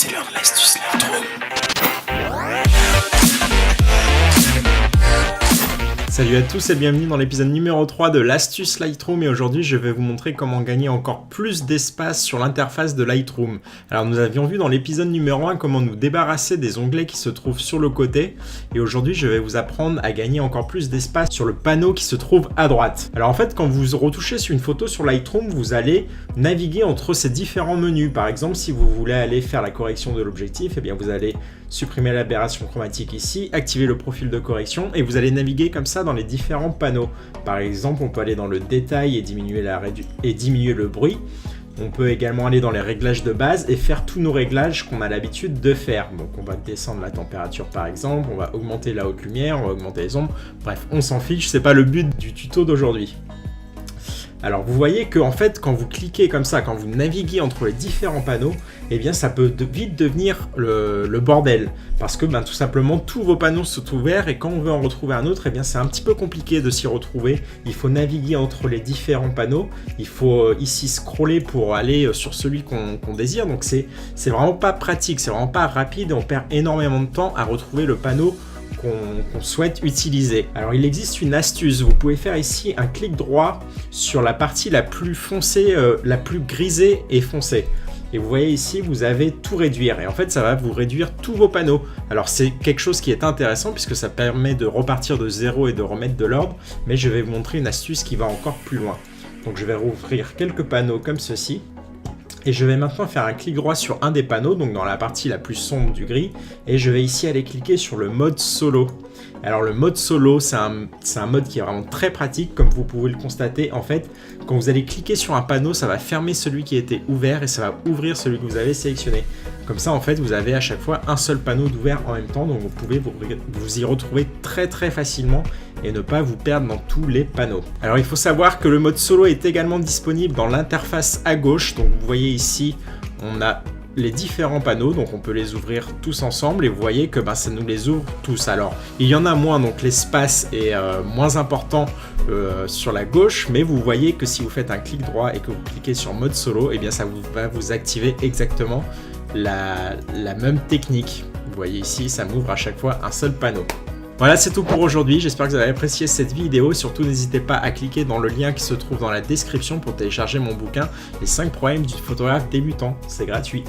C'est l'heure de l'astuce Lightroom. Salut à tous et bienvenue dans l'épisode numéro 3 de l'astuce Lightroom, et aujourd'hui je vais vous montrer comment gagner encore plus d'espace sur l'interface de Lightroom. Alors nous avions vu dans l'épisode numéro 1 comment nous débarrasser des onglets qui se trouvent sur le côté, et aujourd'hui je vais vous apprendre à gagner encore plus d'espace sur le panneau qui se trouve à droite. Alors en fait, quand vous retouchez sur une photo sur Lightroom, vous allez naviguer entre ces différents menus. Par exemple, si vous voulez aller faire la correction de l'objectif, eh bien vous allez supprimer l'aberration chromatique ici, activer le profil de correction, et vous allez naviguer comme ça dans les différents panneaux. Par exemple, on peut aller dans le détail et diminuer le bruit. On peut également aller dans les réglages de base et faire tous nos réglages qu'on a l'habitude de faire. Donc on va descendre la température par exemple, on va augmenter la haute lumière, on va augmenter les ombres. Bref, on s'en fiche, c'est pas le but du tuto d'aujourd'hui. Alors vous voyez que en fait, quand vous cliquez comme ça, quand vous naviguez entre les différents panneaux, eh bien ça peut vite devenir le bordel, parce que tout simplement tous vos panneaux sont ouverts, et quand on veut en retrouver un autre, eh bien c'est un petit peu compliqué de s'y retrouver. Il faut naviguer entre les différents panneaux, il faut ici scroller pour aller sur celui qu'on désire, donc c'est vraiment pas pratique, c'est vraiment pas rapide, et on perd énormément de temps à retrouver le panneau qu'on souhaite utiliser. Alors il existe une astuce, vous pouvez faire ici un clic droit sur la partie la plus foncée, la plus grisée et foncée. Et vous voyez ici, vous avez tout réduire, et en fait ça va vous réduire tous vos panneaux. Alors c'est quelque chose qui est intéressant puisque ça permet de repartir de zéro et de remettre de l'ordre, mais je vais vous montrer une astuce qui va encore plus loin. Donc je vais rouvrir quelques panneaux comme ceci. Et je vais maintenant faire un clic droit sur un des panneaux, donc dans la partie la plus sombre du gris, et je vais ici aller cliquer sur le mode solo. Alors le mode solo, c'est un mode qui est vraiment très pratique, comme vous pouvez le constater. En fait, quand vous allez cliquer sur un panneau, ça va fermer celui qui était ouvert et ça va ouvrir celui que vous avez sélectionné. Comme ça, en fait, vous avez à chaque fois un seul panneau d'ouvert en même temps, donc vous pouvez vous y retrouver très facilement et ne pas vous perdre dans tous les panneaux. Alors il faut savoir que le mode solo est également disponible dans l'interface à gauche. Donc vous voyez ici, on a les différents panneaux, donc on peut les ouvrir tous ensemble, et vous voyez que ça nous les ouvre tous. Alors il y en a moins, donc l'espace est moins important sur la gauche, mais vous voyez que si vous faites un clic droit et que vous cliquez sur mode solo, et bien ça va vous activer exactement la même technique. Vous voyez ici, ça m'ouvre à chaque fois un seul panneau. Voilà, c'est tout pour aujourd'hui, j'espère que vous avez apprécié cette vidéo. Surtout n'hésitez pas à cliquer dans le lien qui se trouve dans la description pour télécharger mon bouquin Les 5 problèmes du photographe débutant, c'est gratuit.